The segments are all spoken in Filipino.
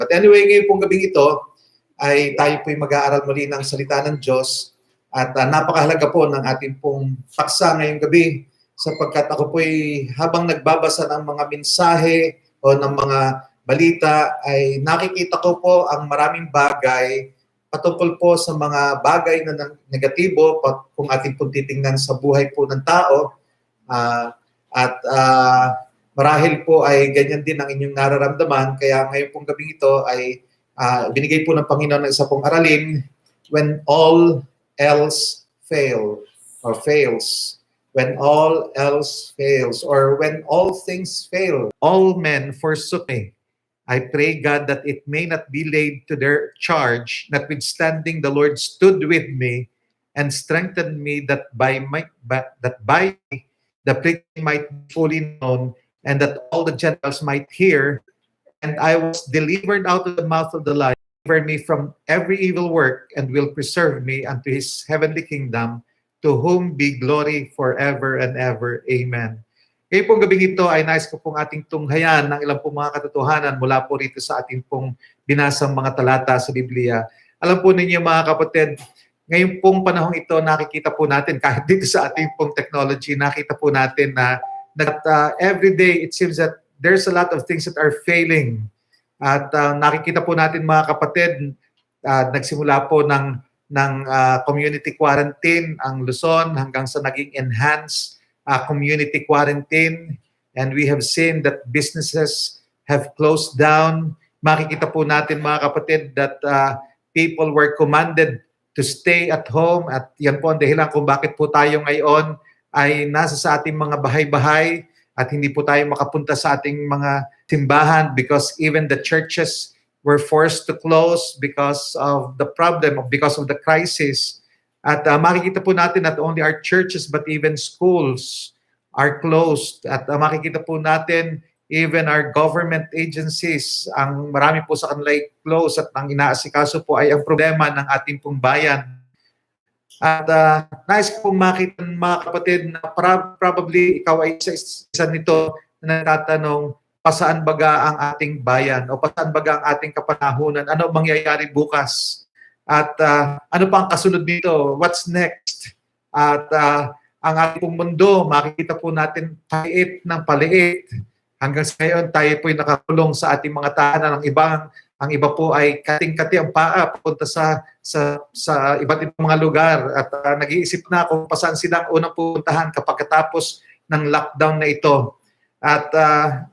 But anyway, ngayon pong gabing ito, ay tayo po'y mag-aaral muli ng salita ng Diyos. At napakahalaga po ng ating pong paksa ngayong gabi sapagkat ako po'y habang nagbabasa ng mga mensahe o ng mga balita ay nakikita ko po ang maraming bagay patungkol po sa mga bagay na negatibo kung ating pong titingnan sa buhay po ng tao. Marahil po ay ganyan din ang inyong nararamdaman. Kaya ngayon pong gabing ito ay binigay po ng Panginoon ng isa pong aralin, when all else fails. When all else fails, or when all things fail, all men forsook me. I pray God that it may not be laid to their charge, notwithstanding the Lord stood with me and strengthened me, that by the preaching might be fully known, and that all the Gentiles might hear. And I was delivered out of the mouth of the lion, deliver me from every evil work, and will preserve me unto his heavenly kingdom, to whom be glory forever and ever. Amen. Ngayon pong gabing ito ay nais ko pong ating tunghayan ng ilang pong mga katotohanan mula po rito sa ating pong binasang mga talata sa Biblia. Alam po ninyo mga kapatid, ngayon pong panahong ito nakikita po natin, kahit dito sa ating pong technology, nakita po natin na every day it seems that there's a lot of things that are failing. At nakikita po natin mga kapatid, nagsimula po ng community quarantine ang Luzon hanggang sa naging enhanced community quarantine, and we have seen that businesses have closed down. Makikita po natin mga kapatid that people were commanded to stay at home, at yan po ang dahilan kung bakit po tayo ngayon ay nasa sa ating mga bahay-bahay at hindi po tayo makapunta sa ating mga simbahan, because even the churches were forced to close because of the problem, because of the crisis. At makikita po natin not only our churches but even schools are closed. At makikita po natin even our government agencies, ang marami po sa kanila ay closed, at ang inaasikaso po ay ang problema ng ating pong bayan. At nais ko pong makita mga kapatid na probably ikaw ay isa nito na natatanong, pasaan baga ang ating bayan o pasaan baga ang ating kapanahunan? Ano mangyayari bukas? At ano pa ang kasunod dito? What's next? At ang ating pong mundo, makikita po natin paliit ng paliit. Hanggang sa ngayon, tayo po'y nakakulong sa ating mga tahanan. Ang iba po ay kating-kati ang paa papunta sa iba't ibang mga lugar. At nag-iisip na kung pasaan silang unang puntahan kapag katapos ng lockdown na ito. At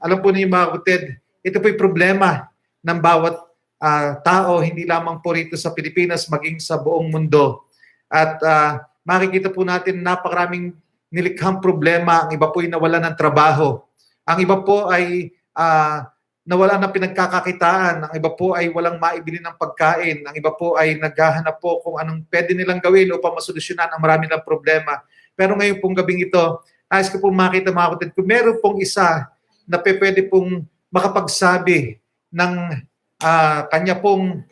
alam po niyo mga kapatid, ito po'y problema ng bawat tao, hindi lamang po rito sa Pilipinas, maging sa buong mundo. At makikita po natin napakaraming nilikhang problema. Ang iba po ay nawalan ng trabaho. Ang iba po ay nawalan ng pinagkakakitaan. Ang iba po ay walang maibili ng pagkain. Ang iba po ay naghahanap po kung anong pwede nilang gawin upang masolusyonan ang marami ng problema. Pero ngayon pong gabing ito, nais ko pong makita mga kapatid, kung meron pong isa na pwede pong makapagsabi ng kanya pong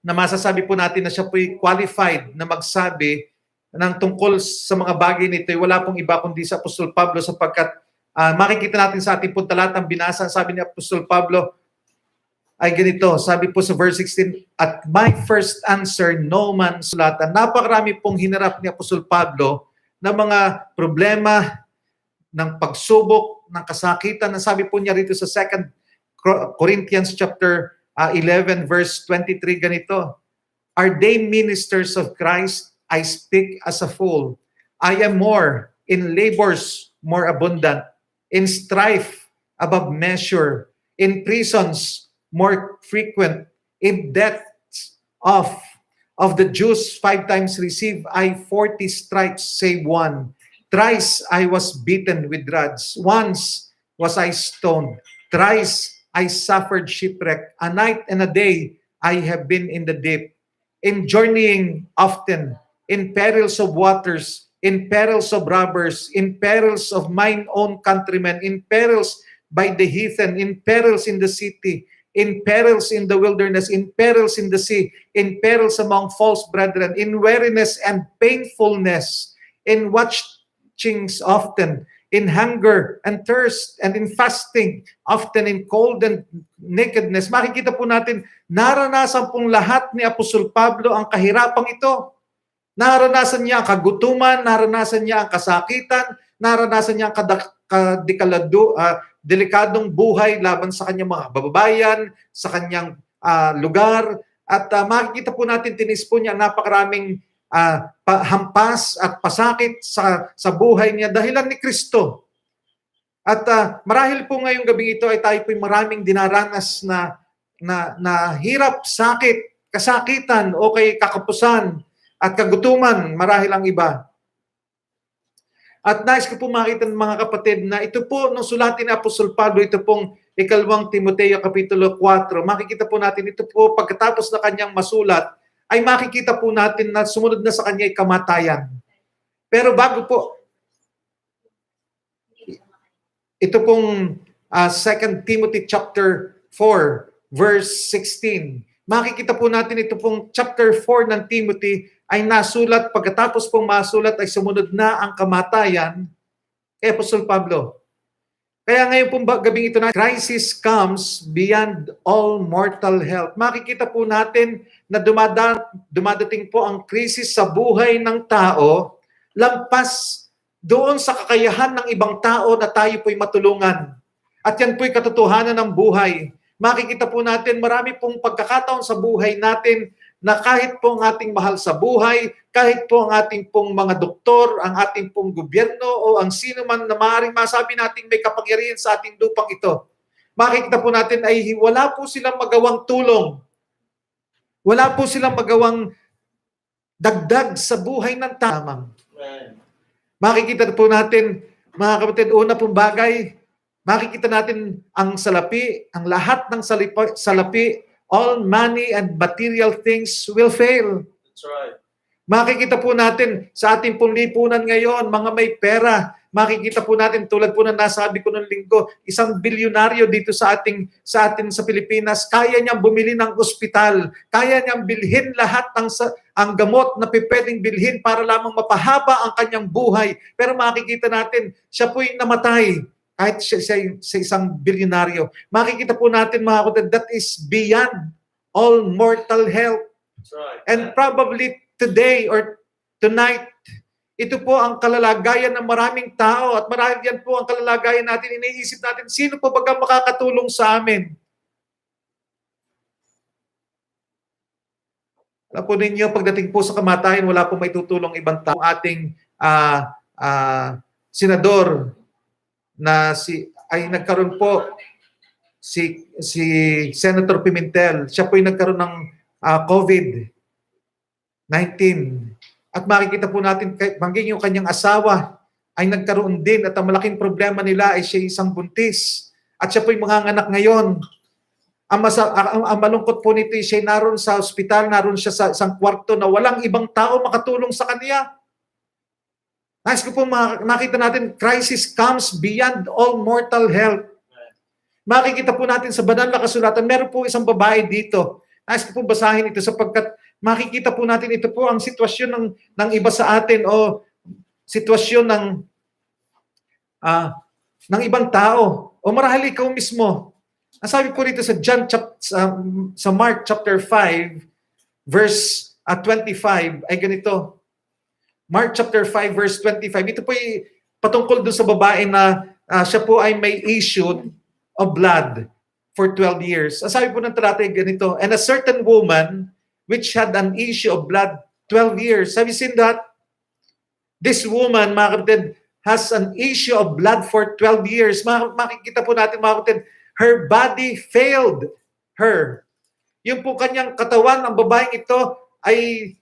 na masasabi po natin na siya po'y qualified na magsabi ng tungkol sa mga bagay nito, wala pong iba kundi sa Apostol Pablo, sapagkat makikita natin sa ating pong talatang binasa, sabi ni Apostol Pablo ay ganito, sabi po sa verse 16, at my first answer, no man sulatan. Napakarami pong hinarap ni Apostol Pablo na mga problema ng pagsubok, ng kasakitan, na sabi po niya rito sa 2 Corinthians chapter 11 verse 23 ganito, are they ministers of Christ? I speak as a fool. I am more in labors more abundant, in strife above measure, in prisons more frequent, in debts of the Jews 5 times receive I 40 stripes, save one. Thrice I was beaten with rods. Once was I stoned. Thrice I suffered shipwreck. A night and a day I have been in the deep. In journeying often, in perils of waters, in perils of robbers, in perils of mine own countrymen, in perils by the heathen, in perils in the city, in perils in the wilderness, in perils in the sea, in perils among false brethren, in weariness and painfulness, in watchings often, in hunger and thirst, and in fasting, often in cold and nakedness. Makikita po natin, naranasan pong lahat ni Apostol Pablo ang kahirapang ito. Naranasan niya ang kagutuman, naranasan niya ang kasakitan, naranasan niya ang delikadong buhay laban sa kanyang mga bababayan, sa kanyang lugar. At makikita po natin, tinis po niya napakaraming hampas at pasakit sa buhay niya dahilan ni Kristo. At marahil po ngayong gabi ito ay tayo po maraming dinaranas na hirap, sakit, kasakitan o kay kakapusan at kagutuman, marahil ang iba. At nais ko po makita ng mga kapatid na ito po, nung sulatin ni Apostol Pablo, ito pong 2 Timoteo Kapitulo 4, makikita po natin ito po pagkatapos na kanyang masulat, ay makikita po natin na sumunod na sa kanya ay kamatayan. Pero bago po, ito pong 2 Timothy chapter 4, verse 16. Makikita po natin ito pong chapter 4 ng Timothy ay nasulat, pagkatapos pong masulat ay sumunod na ang kamatayan kay Apostol Pablo. Kaya ngayon pong gabing ito na, crisis comes beyond all mortal health. Makikita po natin na dumadating po ang krisis sa buhay ng tao, lampas doon sa kakayahan ng ibang tao na tayo po'y matulungan. At yan po'y katotohanan ng buhay. Makikita po natin marami pong pagkakataon sa buhay natin na kahit po ang ating mahal sa buhay, kahit po ang ating pong mga doktor, ang ating pong gobyerno o ang sino man na maaaring masabi natin may kapangyarihan sa ating lupang ito, makikita po natin ay wala po silang magawang tulong. Wala po silang magawang dagdag sa buhay ng tamang. Makikita po natin, mga kapatid, una pong bagay, makikita natin ang salapi, ang lahat ng salapi, all money and material things will fail. That's right. Makikita po natin sa ating pong lipunan ngayon, mga may pera, makikita po natin tulad po na nasabi ko ng linggo, isang bilyonaryo dito sa atin sa Pilipinas, kaya niyang bumili ng ospital, kaya niyang bilhin lahat ng ang gamot na pwedeng bilhin para lamang mapahaba ang kanyang buhay. Pero makikita natin, siya po'y namatay. Kahit sa isang bilyonaryo. Makikita po natin mga kapatid, that is beyond all mortal health. That's right. And probably today or tonight, ito po ang kalalagayan ng maraming tao at marahil yan po ang kalalagayan natin. Iniisip natin, sino po baga makakatulong sa amin? Alam po ninyo, pagdating po sa kamatayan, wala po may tutulong ibang tao. Ating senador, na ay nagkaroon po si Senator Pimentel. Siya po ay nagkaroon ng COVID-19. At makikita po natin, maging yung kanyang asawa ay nagkaroon din at ang malaking problema nila ay siya isang buntis. At siya po ay manganganak ngayon. Ang malungkot po nito, siya naroon sa ospital, naroon siya sa isang kwarto na walang ibang tao makatulong sa kanya. Nais ko po makita natin, crisis comes beyond all mortal health. Makikita po natin sa banal na kasulatan, meron po isang babae dito. Nais ko po basahin ito sapagkat makikita po natin ito po ang sitwasyon ng iba sa atin o sitwasyon ng ibang tao o marahil ikaw mismo. Ang sabi po rito sa Mark chapter 5 verse 25 ay ganito. Mark chapter 5 verse 25. Ito po ay patungkol doon sa babae na siya po ay may issue of blood for 12 years. Ang sabi po ng talata ay ganito, and a certain woman which had an issue of blood 12 years. Have you seen that? This woman, mga kapatid, has an issue of blood for 12 years. Makikita po natin, mga kapatid, her body failed her. Yung po kanyang katawan, ang babaeng ito ay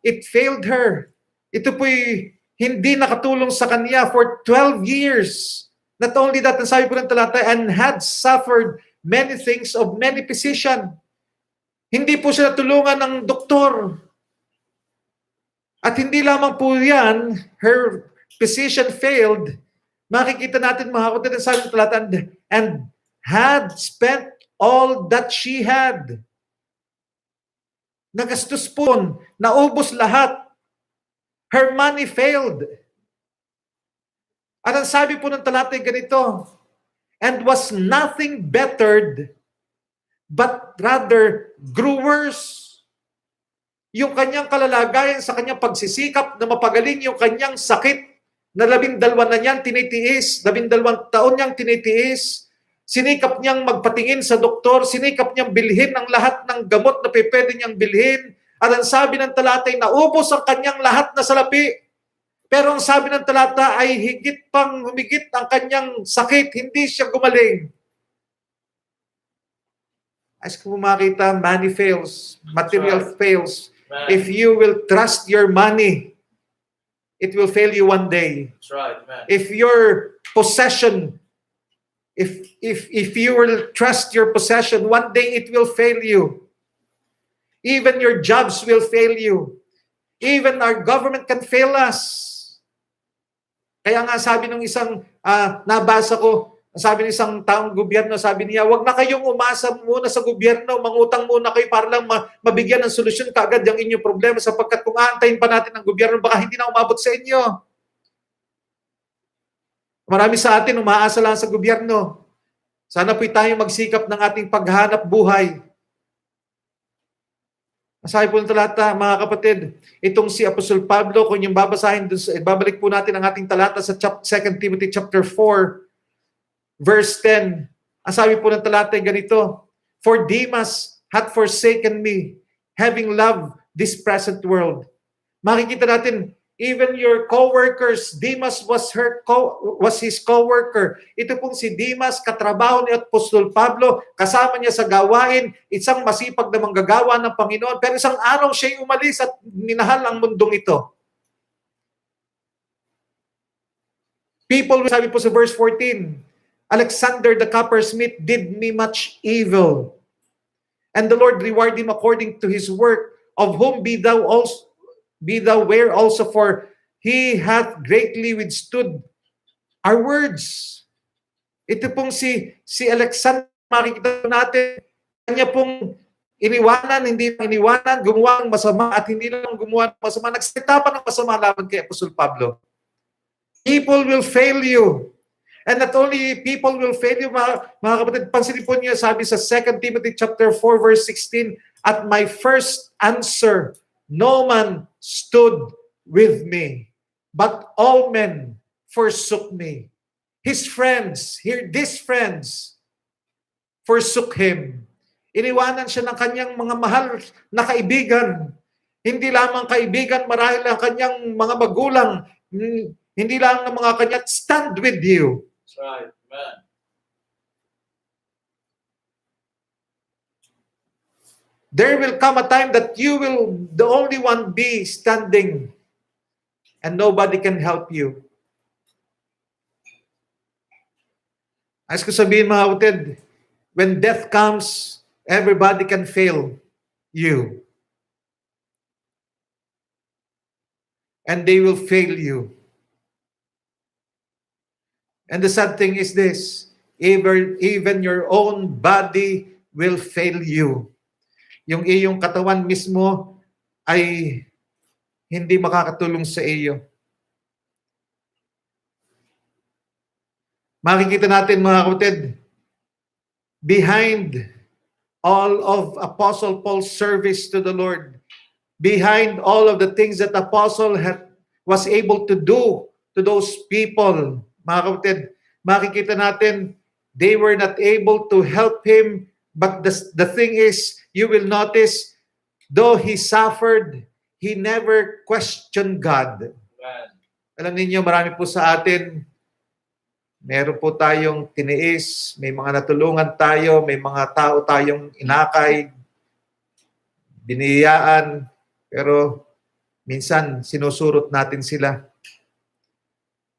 it failed her. Ito po'y hindi nakatulong sa kanya for 12 years. Not only that, ang sabi po ng talata, and had suffered many things of many physicians. Hindi po siya natulungan ng doktor. At hindi lamang po yan, her physician failed. Makikita natin mga kapatid, ang sabi ng talata, and had spent all that she had. Nagastos po, naubos lahat. Her money failed. At ang sabi po ng talata ay ganito, and was nothing bettered, but rather grew worse. Yung kanyang kalalagayan sa kanyang pagsisikap na mapagaling yung kanyang sakit na 12 na niyang tinitiis, 12 taon niyang tinitiis, sinikap niyang magpatingin sa doktor, sinikap niyang bilhin ang lahat ng gamot na pwede niyang bilhin, at ang sabi ng talata ay naubos ang kanyang lahat na salapi. Pero ang sabi ng talata ay higit pang humigit ang kanyang sakit, hindi siya gumaling. As kung makita, money fails, material fails. Man. If you will trust your money, it will fail you one day. That's right, man. If your possession, if you will trust your possession, one day it will fail you. Even your jobs will fail you. Even our government can fail us. Kaya nga sabi ng isang nabasa ko, sabi ng isang taong gobyerno, sabi niya, wag na kayong umasa muna sa gobyerno, mangutang muna kayo para lang mabigyan ng solusyon kaagad yung inyong problema, sapagkat kung aantayin pa natin ang gobyerno, baka hindi na umabot sa inyo. Marami sa atin umaasa lang sa gobyerno. Sana po'y tayong magsikap ng ating paghanap buhay. Sabi po ng talata, mga kapatid, itong si Apostol Pablo, kung yung babasahin, babalik po natin ang ating talata sa 2 Timothy chapter 4, verse 10. Ang sabi po ng talata ay ganito, for Demas hath forsaken me, having loved this present world. Makikita natin, even your co-workers, Demas was his co-worker. Ito pong si Demas, katrabaho ni Apostol Pablo, kasama niya sa gawain, isang masipag na manggagawa ng Panginoon. Pero isang araw siya'y umalis at minahal ang mundong ito. People, sabi po sa verse 14, Alexander the coppersmith did me much evil, and the Lord reward him according to his work, of whom be thou ware also, for he hath greatly withstood our words. Ito pong si Alexander, makikita natin, kanya pong iniwanan, hindi lang iniwanan, gumawa ng masama, at hindi lang gumawa ng masama, nagsalita pa ng masama laban kay Apostol Pablo. People will fail you. And not only people will fail you, mga kapatid, pansinin po niyo, sabi sa 2 Timothy chapter 4, verse 16, at my first answer, no man stood with me, but all men forsook me. His friends, these friends, forsook him. Iniwanan siya ng kanyang mga mahal na kaibigan. Hindi lamang kaibigan, marahil ang kanyang mga magulang, hindi lang ng mga kanya, stand with you. That's right, man. There will come a time that you will the only one be standing and nobody can help you. As ko sabihin, mga kapatid, when death comes, everybody can fail you. And they will fail you. And the sad thing is this, even your own body will fail you. Yung iyong katawan mismo ay hindi makakatulong sa iyo. Makikita natin, mga kapatid, behind all of Apostle Paul's service to the Lord, behind all of the things that Apostle was able to do to those people, mga kapatid, makikita natin, they were not able to help him, but the thing is, you will notice, though he suffered, he never questioned God. Man. Alam niyo, marami po sa atin, meron po tayong tiniis, may mga natulungan tayo, may mga tao tayong inakay, biniyaan, pero minsan sinusurot natin sila.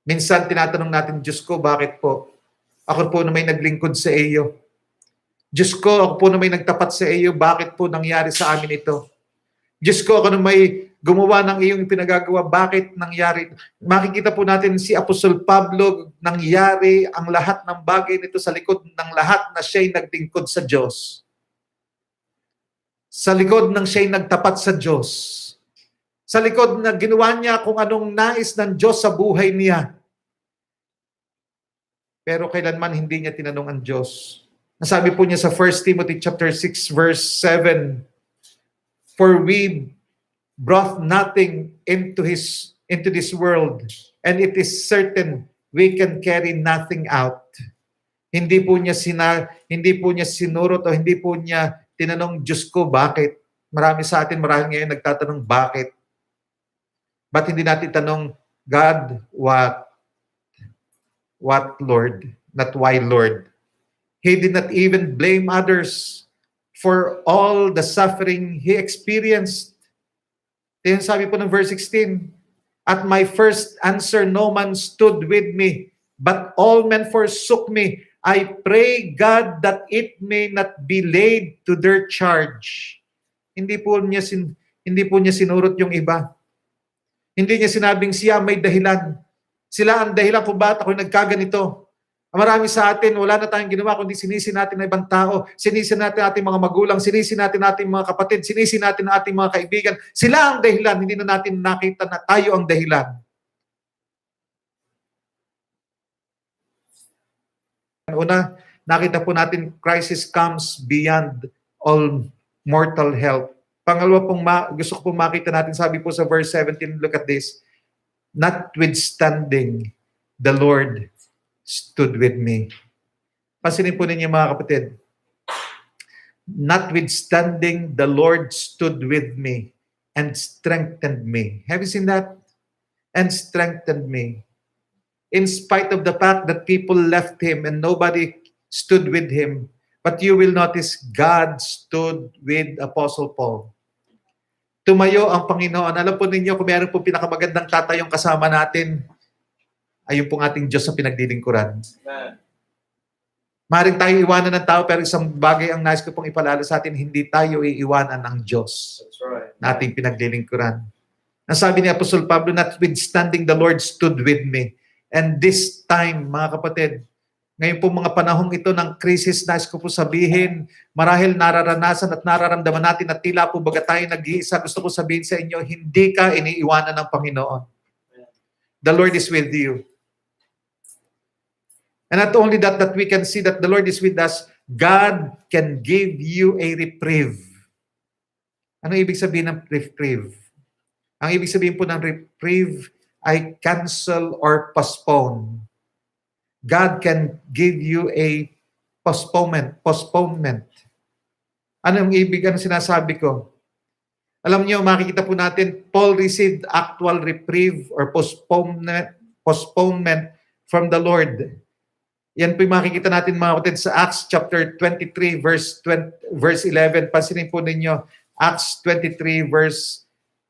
Minsan tinatanong natin, Diyos ko, bakit po? Ako po na may naglingkod sa iyo. Diyos ko, ako po na may nagtapat sa iyo, bakit po nangyari sa amin ito? Diyos ko, ako na may gumawa ng iyong pinagagawa, bakit nangyari? Makikita po natin si Apostol Pablo, nangyari ang lahat ng bagay nito sa likod ng lahat na siya'y naglingkod sa Diyos. Sa likod ng siya'y nagtapat sa Diyos. Sa likod na ginawa niya kung anong nais ng Diyos sa buhay niya. pero kailanman hindi niya tinanong ang Diyos. Nasabi po niya sa 1 Timothy chapter 6 verse 7, "For we brought nothing into this world, and it is certain we can carry nothing out." Hindi po niya sinurot o hindi po niya tinanong, Diyos ko, bakit? Marami sa atin marahil ngayon nagtatanong, bakit? Ba't hindi natin tanong, God, what? What, Lord? Not why, Lord. He did not even blame others for all the suffering he experienced. Yan sabi po ng verse 16, "At my first answer, no man stood with me, but all men forsook me. I pray God that it may not be laid to their charge." Hindi po niya sinurot yung iba. Hindi niya sinabing siya may dahilan. Sila ang dahilan kung bakit ako nagkaganito. Marami sa atin, wala na tayong ginawa kundi sinisi natin ng ibang tao, sinisi natin ating mga magulang, sinisi natin ating mga kapatid, sinisi natin ating mga kaibigan. Sila ang dahilan, hindi na natin nakita na tayo ang dahilan. Una, nakita po natin crisis comes beyond all mortal help. Pangalawa pong gusto ko pong makita natin, sabi po sa verse 17, look at this. "Notwithstanding, the Lord stood with me." Pansinin po ninyo mga kapatid. "Notwithstanding, the Lord stood with me and strengthened me." Have you seen that? And strengthened me. In spite of the fact that people left him and nobody stood with him, but you will notice God stood with Apostle Paul. Tumayo ang Panginoon. Alam po ninyo, kung meron po pinakamagandang tatayong kasama natin, ayun pong ating Diyos sa pinaglilingkuran. Maaaring tayo iwanan ng tao, pero isang bagay ang nais ko pong ipaalala sa atin, hindi tayo iiwanan ng Diyos. That's right. Na ating pinaglilingkuran. Ang sabi ni Apostol Pablo, "Notwithstanding, the Lord stood with me." And this time, mga kapatid, ngayon po mga panahong ito ng krisis, nais ko po sabihin, marahil nararanasan at nararamdaman natin at tila po baga tayo nag-iisa, gusto ko sabihin sa inyo, hindi ka iniiwanan ng Panginoon. The Lord is with you. And not only that we can see that the Lord is with us, God can give you a reprieve. Ano ibig sabihin ng reprieve? Ang ibig sabihin po ng reprieve ay cancel or postpone. God can give you a postponement. Ano ang sinasabi ko? Alam niyo, makikita po natin, Paul received actual reprieve or postponement from the Lord. Yan po yung makikita natin mga kapatid sa Acts chapter 23 verse 11. Pansinin po ninyo, Acts 23 verse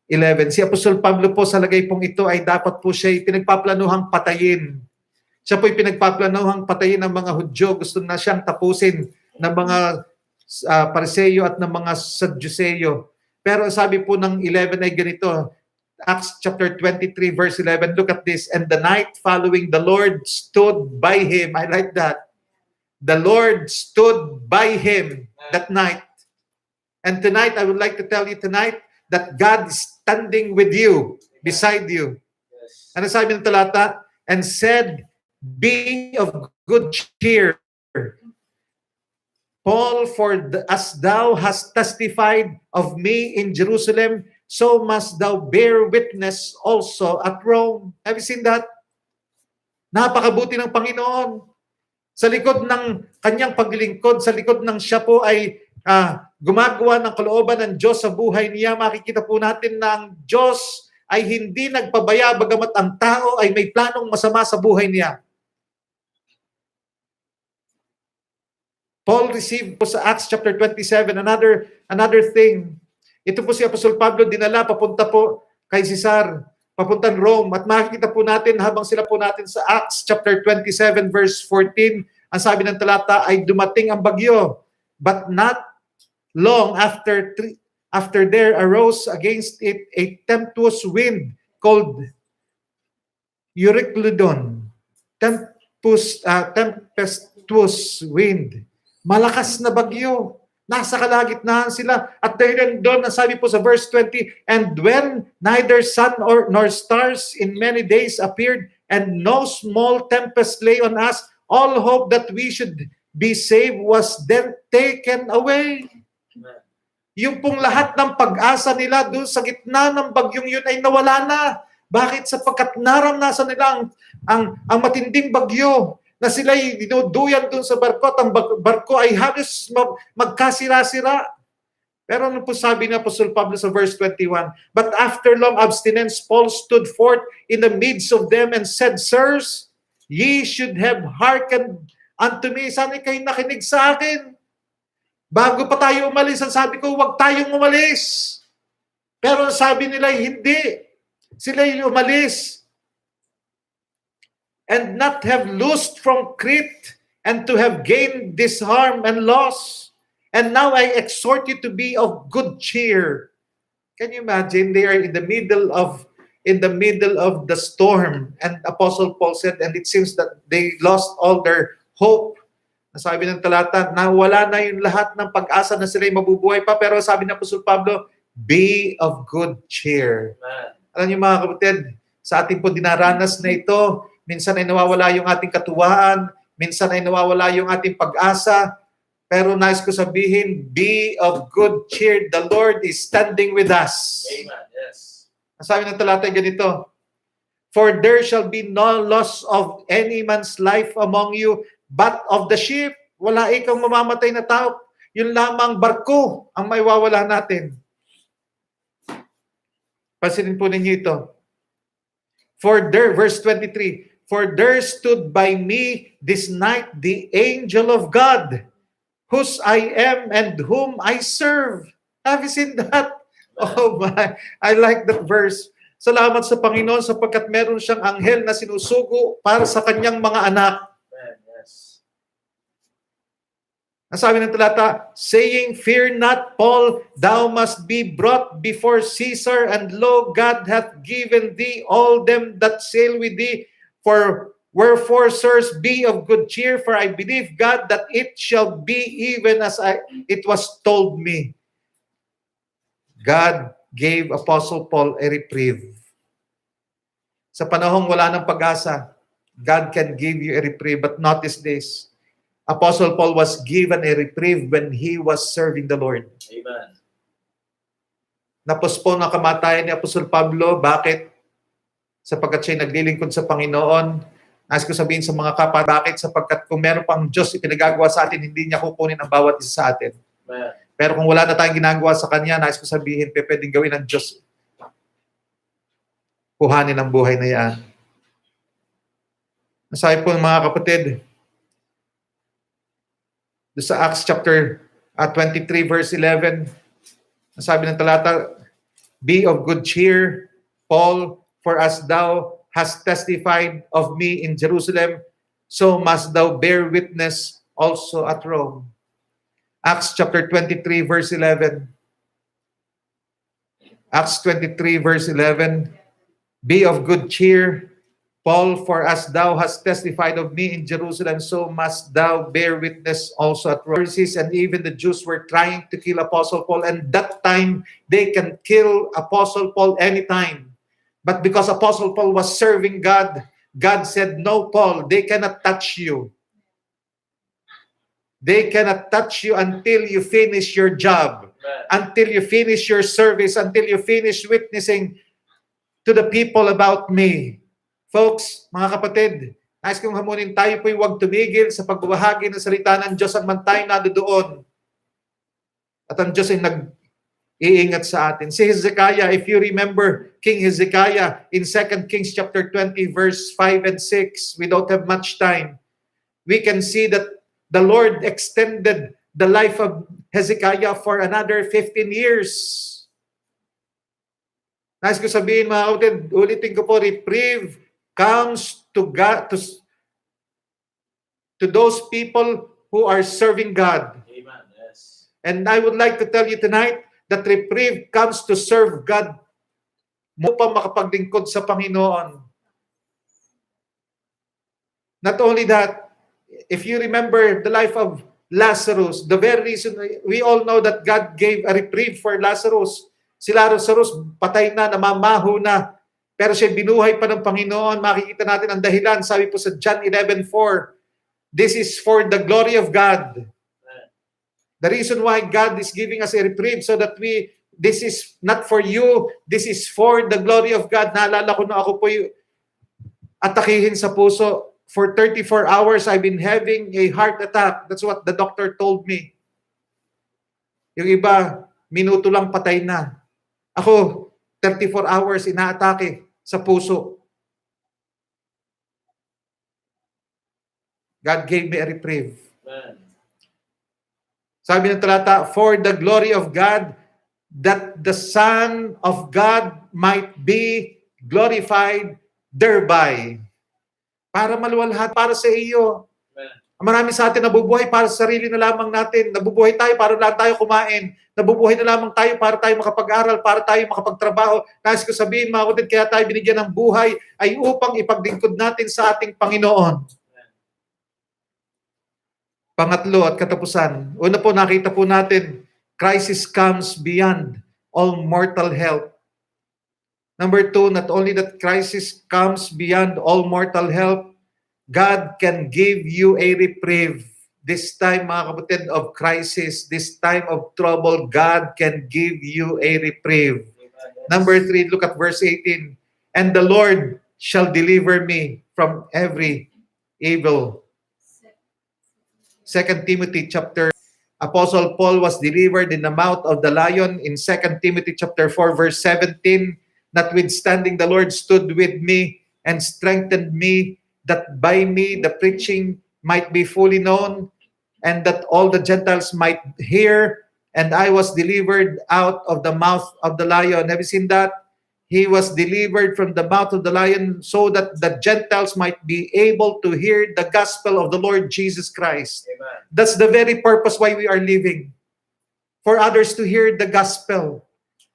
11. Si Apostol Pablo po sa lagay pong ito ay dapat po siya pinagpaplanuhang patayin. Siya po'y pinagpaplanuhang patayin ng mga Hudyo. Gusto na siyang tapusin ng mga Pariseyo at ng mga Sadduceyo. Pero sabi po ng 11 ay ganito, Acts chapter 23 verse 11, look at this. "And the night following, the Lord stood by him." I like that. The Lord stood by him that night. And tonight, I would like to tell you tonight that God is standing with you, beside you. Ano sabi ng talata? "And said, be of good cheer, Paul, as thou hast testified of me in Jerusalem, so must thou bear witness also at Rome." Have you seen that? Napakabuti ng Panginoon. Sa likod ng kanyang paglilingkod, sa likod ng siya po ay gumagawa ng kalooban ng Diyos sa buhay niya, makikita po natin na ang Diyos ay hindi nagpabaya bagamat ang tao ay may planong masama sa buhay niya. Paul received po sa Acts chapter 27 another thing. Ito po si Apostol Pablo dinala papunta po kay Caesar, papuntang Rome. At makikita po natin habang sila po natin sa Acts chapter 27 verse 14, ang sabi ng talata ay dumating ang bagyo. But not long after there arose against it a tempestuous wind called Euroclydon. Tempestuous wind. Malakas na bagyo. Nasa kalagitnaan sila. At dahil doon, sabi po sa verse 20, "And when neither sun nor stars in many days appeared, and no small tempest lay on us, all hope that we should be saved was then taken away. Yung pong lahat ng pag-asa nila doon sa gitna ng bagyong yun ay nawala na. Bakit? Sapagkat naramnasan nila ang matinding bagyo na sila'y dinuduyan doon sa barko at ang barko ay halos magkasira-sira. Pero ano po sabi ni Apostol Pablo sa verse 21? But after long abstinence, Paul stood forth in the midst of them and said, Sirs, ye should have hearkened unto me. Sana kayo nakinig sa akin. Bago pa tayo umalis, ang sabi ko, huwag tayong umalis. Pero sabi nila, hindi. Sila yung umalis. And not have loosed from Crete, and to have gained this harm and loss. And now I exhort you to be of good cheer. Can you imagine? They are in the middle of the storm. And Apostle Paul said, and it seems that they lost all their hope. Sabi ng talata, nawala na yung lahat ng pag-asa na sila'y mabubuhay pa. Pero sabi ng Apostol Pablo, be of good cheer. Alam niyo mga kapatid, sa ating po dinaranas na ito, minsan ay nawawala yung ating katuwaan, minsan ay nawawala yung ating pag-asa. Pero nais ko sabihin, be of good cheer. The Lord is standing with us. Amen. Yes. Sabi ng talata ganito, for there shall be no loss of any man's life among you, but of the ship. Wala ikang mamamatay na tao. Yun lamang barko ang maiwawala natin. Pansinin po ninyo ito. For there, verse 23, for there stood by me this night the angel of God, whose I am and whom I serve. Have you seen that? Oh my, I like that verse. Salamat sa Panginoon sapagkat meron siyang anghel na sinusugo para sa kanyang mga anak. Ang sabi ng talata, saying, fear not, Paul, thou must be brought before Caesar, and lo, God hath given thee all them that sail with thee. For wherefore, sirs, be of good cheer, for I believe God that it shall be even as it was told me. God gave Apostle Paul a reprieve. Sa panahong wala ng pag-asa, God can give you a reprieve. But notice this. Apostle Paul was given a reprieve when he was serving the Lord. Amen. Napospone ang kamatayan ni Apostol Pablo. Bakit? Sapagkat siya naglilingkod sa Panginoon. Nais ko sabihin sa mga kapwa, bakit? Sapagkat kung meron pang Diyos ipinagagawa sa atin, hindi niya kukunin ang bawat isa sa atin. Amen. Pero kung wala na tayong ginagawa sa Kanya, nais ko sabihin, pwedeng gawin ng Diyos. Kuhanin ang buhay na yan. Nasabi po mga kapatid, sa Acts chapter 23 verse 11, sabi ng talata, be of good cheer, Paul, for as thou hast testified of me in Jerusalem, so must thou bear witness also at Rome. Acts chapter 23 verse 11. Acts 23 verse 11, be of good cheer, Paul, for as thou hast testified of me in Jerusalem, so must thou bear witness also at Rome. And even the Jews were trying to kill Apostle Paul, and that time they can kill Apostle Paul anytime. But because Apostle Paul was serving God, God said, no, Paul, they cannot touch you. They cannot touch you until you finish your job, until you finish your service, until you finish witnessing to the people about me. Folks, mga kapatid, nais kong hamunin tayo po'y huwag tumigil sa pagbabahagi ng salita ng Diyos at man tayo nadoon. At ang Diyos ay nag-iingat sa atin. Si Hezekiah, if you remember King Hezekiah in 2 Kings chapter 20 verse 5 and 6, we don't have much time. We can see that the Lord extended the life of Hezekiah for another 15 years. Nais ko sabihin mga kapatid, ulitin ko po, reprieve comes to God, to those people who are serving God. Amen. Yes. And I would like to tell you tonight that reprieve comes to serve God mo pa makapaglingkod sa Panginoon. Not only that, if you remember the life of Lazarus, the very reason, we all know that God gave a reprieve for Lazarus. Si Lazarus patay na, namamaho na, pero siya binuhay pa ng Panginoon. Makikita natin ang dahilan. Sabi po sa John 11:4, This is for the glory of God. Amen. The reason why God is giving us a reprieve so that this is not for you, this is for the glory of God. Naalala ko na ako po yung atakihin sa puso. For 34 hours, I've been having a heart attack. That's what the doctor told me. Yung iba, minuto lang patay na. Ako, 34 hours inaatake sa puso. God gave me a reprieve. Amen. Sabi ng talata, for the glory of God, that the Son of God might be glorified thereby. Para maluwalhati, para sa iyo. Amen. Marami sa atin nabubuhay para sa sarili na lamang natin. Nabubuhay tayo para lang tayo kumain. Nabubuhay na lamang tayo para tayo makapag-aral, para tayo makapagtrabaho. Nais ko sabihin, mga kapatid, kaya tayo binigyan ng buhay ay upang ipaglingkod natin sa ating Panginoon. Pangatlo at katapusan. Una po, nakita po natin, crisis comes beyond all mortal help. Number two, not only that crisis comes beyond all mortal help, God can give you a reprieve. This time, mga kapatid, of crisis, this time of trouble, God can give you a reprieve. Number three, look at verse 18. And the Lord shall deliver me from every evil. 2 Timothy chapter, Apostle Paul was delivered in the mouth of the lion in 2 Timothy chapter 4 verse 17. Notwithstanding, the Lord stood with me and strengthened me, that by me the preaching might be fully known, and that all the Gentiles might hear. And I was delivered out of the mouth of the lion. Have you seen that? He was delivered from the mouth of the lion so that the Gentiles might be able to hear the gospel of the Lord Jesus Christ. Amen. That's the very purpose why we are living. For others to hear the gospel.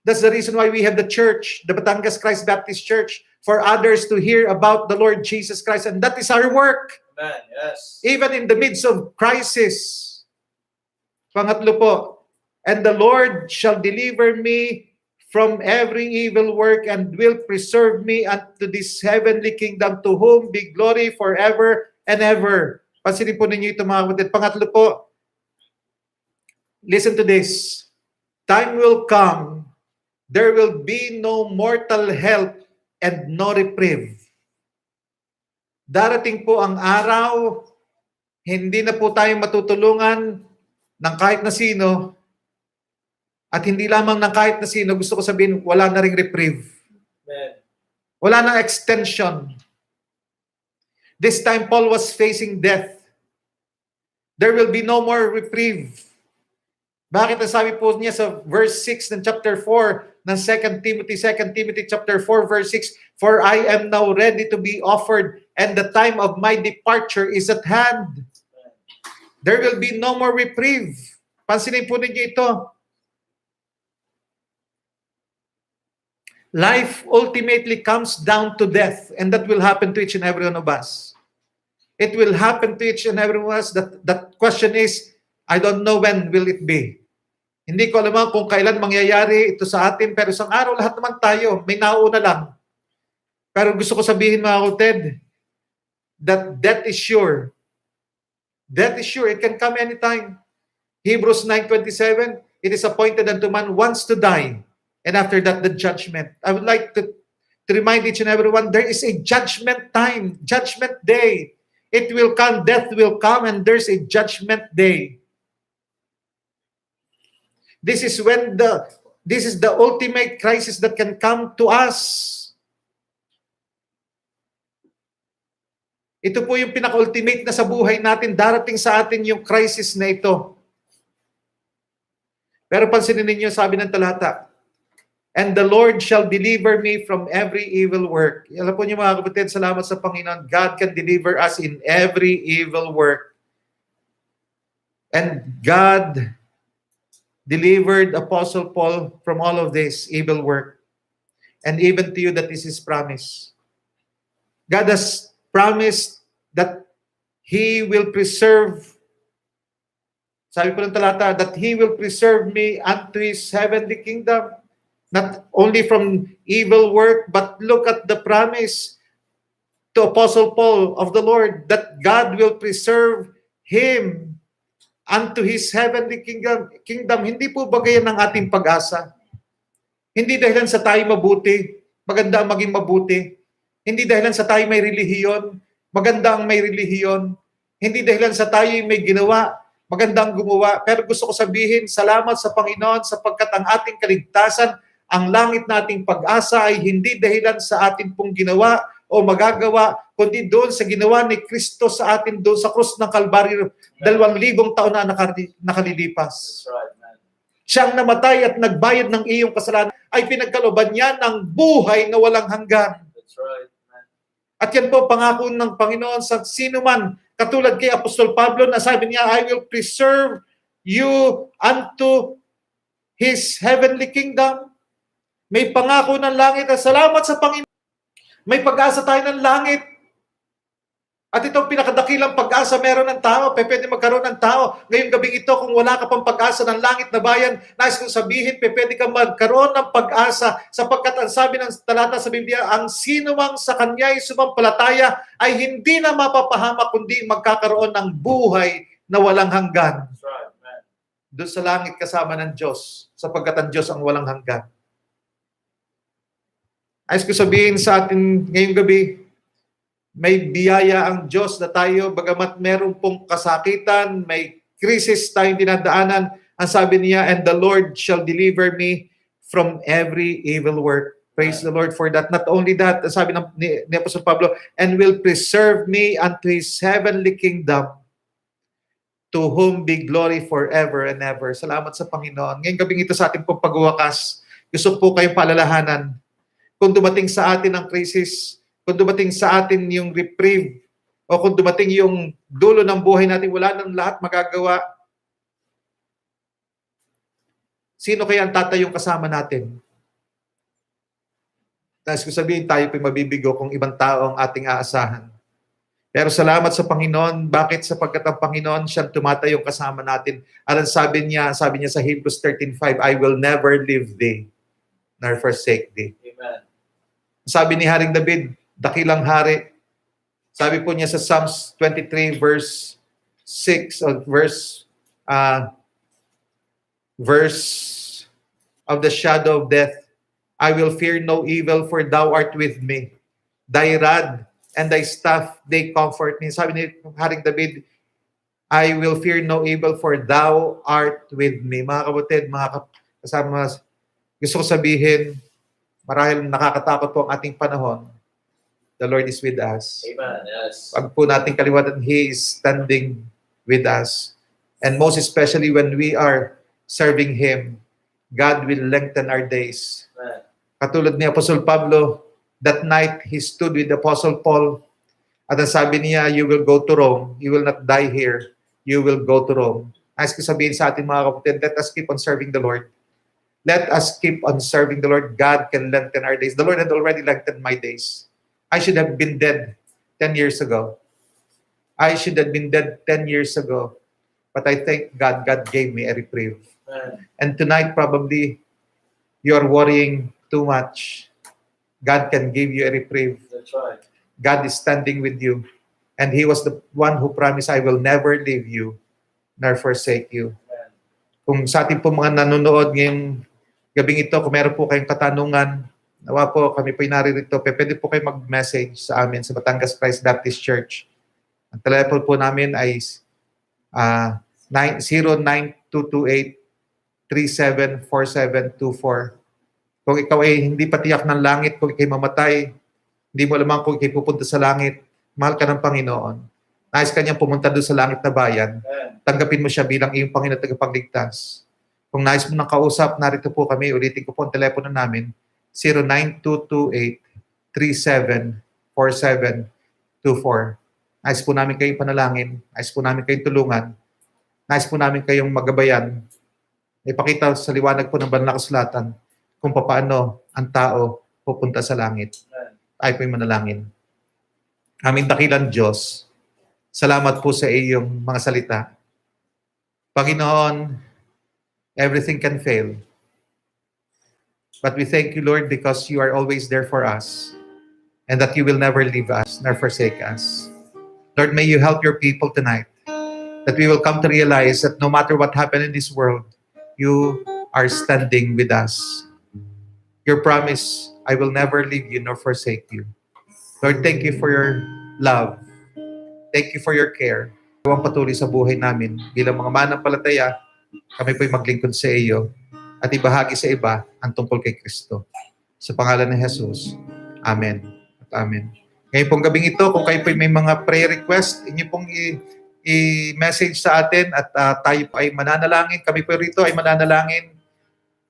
That's the reason why we have the church, the Batangas Christ Baptist Church, for others to hear about the Lord Jesus Christ. And that is our work. Amen. Yes. Even in the midst of crisis. Pangatlo po, and the Lord shall deliver me from every evil work and will preserve me unto this heavenly kingdom, to whom be glory forever and ever. Pansinin po ninyo ito, mga kapatid. Pangatlo po, listen to this. Time will come, there will be no mortal help and no reprieve. Darating po ang araw, hindi na po tayo matutulungan ng kahit na sino, at hindi lamang ng kahit na sino, gusto ko sabihin, wala na ring reprieve. Amen. Wala na extension. This time, Paul was facing death. There will be no more reprieve. Bakit nasabi po niya sa verse 6 ng chapter 4 ng 2 Timothy chapter 4 verse 6, for I am now ready to be offered, and the time of my departure is at hand. There will be no more reprieve. Pansinin po ninyo ito. Life ultimately comes down to death, and that will happen to each and every one of us. It will happen to each and every one of us. That question is, I don't know when will it be. Hindi ko alam kung kailan mangyayari ito sa atin, pero isang araw lahat naman tayo, may nauna lang. Pero gusto ko sabihin, mga kapatid, that death is sure. Death is sure. It can come anytime. Hebrews 9:27, it is appointed unto man once to die, and after that, the judgment. I would like to remind each and everyone, there is a judgment time, judgment day. It will come, death will come, and there's a judgment day. This is the ultimate crisis that can come to us. Ito po yung pinaka-ultimate na sa buhay natin, darating sa atin yung crisis na ito. Pero pansinin ninyo, sabi ng talata, and the Lord shall deliver me from every evil work. Alam po niyo, mga kapatid, salamat sa Panginoon. God can deliver us in every evil work. And God delivered Apostle Paul from all of this evil work. And even to you, that is His promise. God has promised that He will preserve, sabi po ng talata, that He will preserve me unto His heavenly kingdom. Not only from evil work, but look at the promise. to Apostle Paul of the Lord that God will preserve him unto His heavenly kingdom. Hindi po ba ganyan ang ating pag-asa? Hindi dahilan sa tayo mabuti, maganda ang maging mabuti. Hindi dahilan sa tayo may relihiyon, maganda ang may relihiyon. Hindi dahilan sa tayo may ginawa, maganda ang gumawa. Pero gusto ko sabihin, salamat sa Panginoon sapagkat ang ating kaligtasan, ang langit nating pag-asa ay hindi dahilan sa atin pong ginawa o magagawa, kundi doon sa ginawa ni Kristo sa atin doon sa krus ng Kalbaryo, 2,000 taon na nakalilipas. That's right, man. Siyang namatay at nagbayad ng iyong kasalanan ay pinagkalooban niya ng buhay na walang hanggan. That's right, man. At yan po pangako ng Panginoon sa sino man, katulad kay Apostol Pablo na sabi niya, I will preserve you unto His heavenly kingdom. May pangako ng langit at salamat sa Panginoon. May pag-asa tayo ng langit. At itong pinakadakilang pag-asa meron ng tao, pwede magkaroon ng tao. Ngayong gabing ito, kung wala ka pang pag-asa ng langit na bayan, nais kong sabihin, pwede kang magkaroon ng pag-asa sapagkat ang sabi ng talata sa Biblia, ang sino mang sa kanya'y sumampalataya ay hindi na mapapahamak kundi magkakaroon ng buhay na walang hanggan. That's right, man. Doon sa langit kasama ng Diyos, sapagkat ang Diyos ang walang hanggan. Ayos ko sabihin sa atin ngayong gabi, may biyaya ang Diyos na tayo, bagamat meron pong kasakitan, may krisis tayong dinadaanan, ang sabi niya, and the Lord shall deliver me from every evil work. Praise the Lord for that. Not only that, ang sabi ni Apostle Pablo, and will preserve me unto His heavenly kingdom, to whom be glory forever and ever. Salamat sa Panginoon. Ngayong gabing ito sa ating pong pagwawakas, gusto po kayong paalalahanan. Kung dumating sa atin ang krisis, kung dumating sa atin yung reprieve, o kung dumating yung dulo ng buhay natin, wala nang lahat magagawa, sino kaya ang tatayong kasama natin? Nais ko sabihin, tayo po'y mabibigo kung ibang tao ang ating aasahan. Pero salamat sa Panginoon. Bakit? Sapagkat ang Panginoon siyang tumatayong kasama natin. At ang sabi niya sa Hebrews 13:5, I will never leave thee, nor forsake thee. Amen. Sabi ni Haring David, dakilang hari, sabi po niya sa Psalms 23 verse 6 or verse of the shadow of death, I will fear no evil, for thou art with me. Thy rod and thy staff, they comfort me. Sabi ni Haring David, I will fear no evil, for thou art with me. Mga kapatid, mga kasama, gusto ko sabihin, marahil nakakatakot po ang ating panahon, the Lord is with us. Amen. Yes. Pag po nating kaliwatan, He is standing with us. And most especially when we are serving Him, God will lengthen our days. Amen. Katulad ni Apostle Pablo, that night he stood with Apostle Paul at ang sabi niya, you will go to Rome. You will not die here. You will go to Rome. Nais ko sabihin sa ating mga kapatid, let us keep on serving the Lord. Let us keep on serving the Lord. God can lengthen our days. The Lord had already lengthened my days. I should have been dead 10 years ago. I should have been dead 10 years ago. But I thank God, God gave me a reprieve. Amen. And tonight, probably, you're worrying too much. God can give you a reprieve. That's right. God is standing with you. And He was the one who promised, I will never leave you, nor forsake you. Amen. Kung sa ating po mga nanonood ngayong gabing ito, kung meron po kayong katanungan, nawa po kami po naririto, pwede po kayo mag-message sa amin sa Batangas Christ Baptist Church. Ang telephone po namin ay 09228-374724. Kung ikaw ay hindi patiyak ng langit, kung ikay mamatay, hindi mo alam kung ikay pupunta sa langit, mahal ka ng Panginoon. Nais ka niyang pumunta doon sa langit na bayan. Amen. Tanggapin mo siya bilang iyong Panginoon at tagapagligtas. Kung nais mo ng kausap, narito po kami. Ulitin ko po ang telepono namin. 09228-374724. Nais po namin kayong panalangin. Nais po namin kayong tulungan. Nais po namin kayong magabayan. Ipakita sa liwanag po ng banal na kasulatan kung paano ang tao pupunta sa langit. Amen. Tayo po'y manalangin. Aming dakilang Diyos, salamat po sa iyong mga salita. Panginoon, everything can fail. But we thank you, Lord, because you are always there for us. and that you will never leave us nor forsake us. Lord, may you help your people tonight, that we will come to realize that no matter what happened in this world, you are standing with us. Your promise, I will never leave you nor forsake you. Lord, thank you for your love. Thank you for your care. Huwag patuloy sa buhay namin bilang mga manampalataya, kami po'y maglingkod sa iyo at ibahagi sa iba ang tungkol kay Kristo. Sa pangalan ng Jesus. Amen. At amen. Ngayon pong gabing ito, kung kayo po'y may mga prayer request, inyo pong i-message sa atin at tayo po ay mananalangin. Kami po rito ay mananalangin.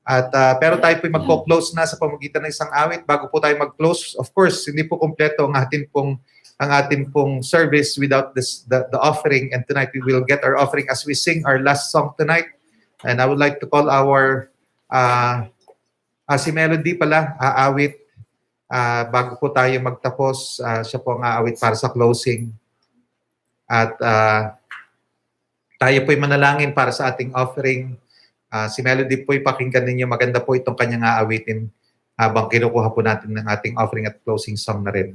At pero tayo po'y magpo-close na sa pamamagitan ng isang awit. Bago po tayo mag-close, of course, hindi po kompleto ang ating pong service without the offering. And tonight we will get our offering as we sing our last song tonight. And I would like to call our si Melody pala, aawit. Bago po tayo magtapos, siya po ang aawit para sa closing. At tayo po'y manalangin para sa ating offering. Si Melody po'y pakinggan ninyo. Maganda po itong kanyang aawitin habang kinukuha po natin ng ating offering at closing song na rin.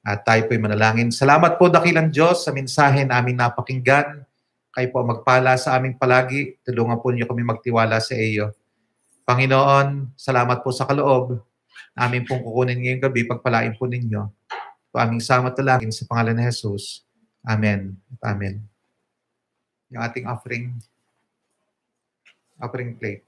At tayo po'y manalangin. Salamat po, dakilang Diyos, sa mensahe na aming napakinggan. Kayo po magpala sa aming palagi. Tulungan po niyo kami magtiwala sa iyo. Panginoon, salamat po sa kaloob. Amin pong kukunin ngayong gabi, pagpalain po ninyo. Ito aming salamat talangin sa pangalan ni Jesus. Amen. Amen. Yung ating offering plate.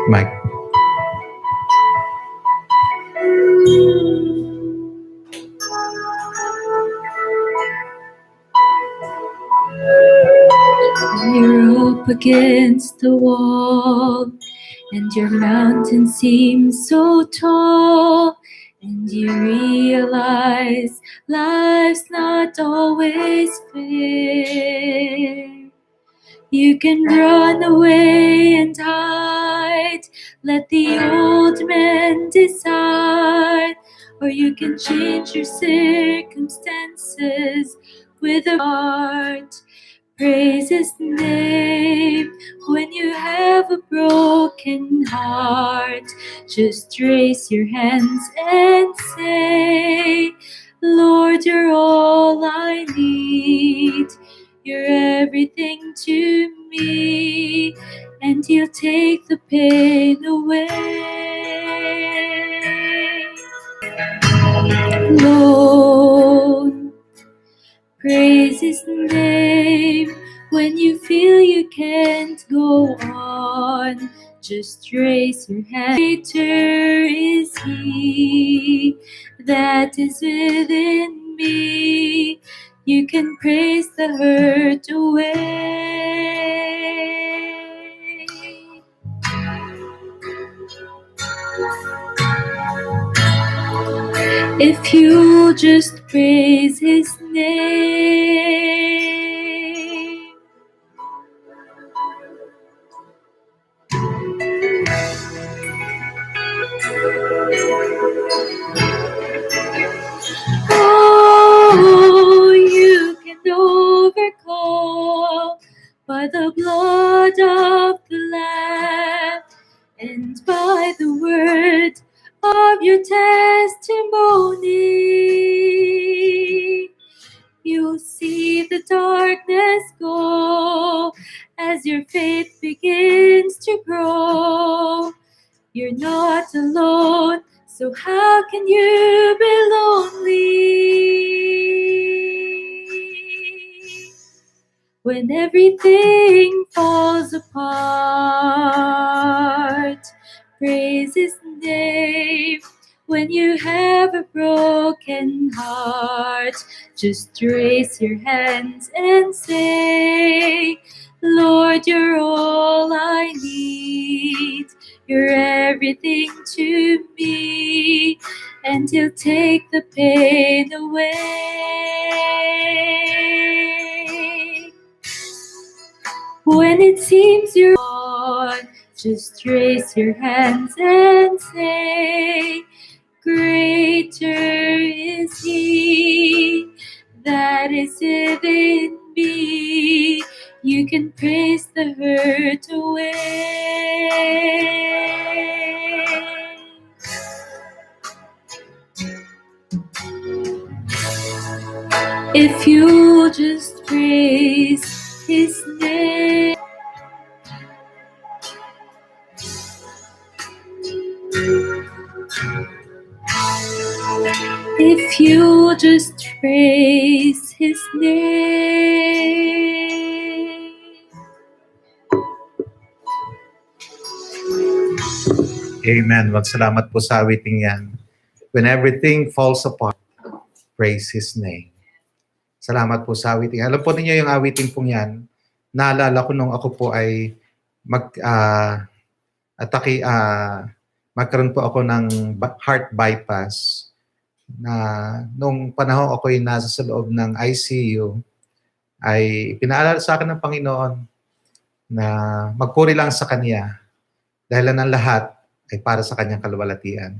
Mike. You're up against the wall, and your mountain seems so tall, and you realize life's not always fair. You can run away and hide, let the old man decide, or you can change your circumstances with a heart. Praise His name when you have a broken heart. Just raise your hands and say, Lord, you're all I need. You're everything to me, and He'll take the pain away. Lord, praise His name when you feel you can't go on. Just raise your hand. Greater is He that is within me. You can praise the hurt away. If you just praise His name. Oh, you can overcome by the blood of the Lamb and by the word of your testimony. You'll see the darkness go as your faith begins to grow. You're not alone, so how can you be lonely? When everything falls apart, praise His name. When you have a broken heart, just raise your hands and say, Lord, you're all I need. You're everything to me, and He'll take the pain away. When when it seems you're on, just raise your hands and say, greater is He that is within me. You can praise the hurt away. If you just praise His name. If you just praise His name. Amen. Salamat po sa awiting yan. When everything falls apart, praise His name. Salamat po sa awiting. Alam po ninyo yung awiting pong yan, naalala ko nung ako po ay magkaroon po ako ng heart bypass na nung panahon ako ay nasa sa loob ng ICU ay pinaalala sa akin ng Panginoon na magpuri lang sa Kanya dahil ng lahat ay para sa Kanyang kaluwalhatian.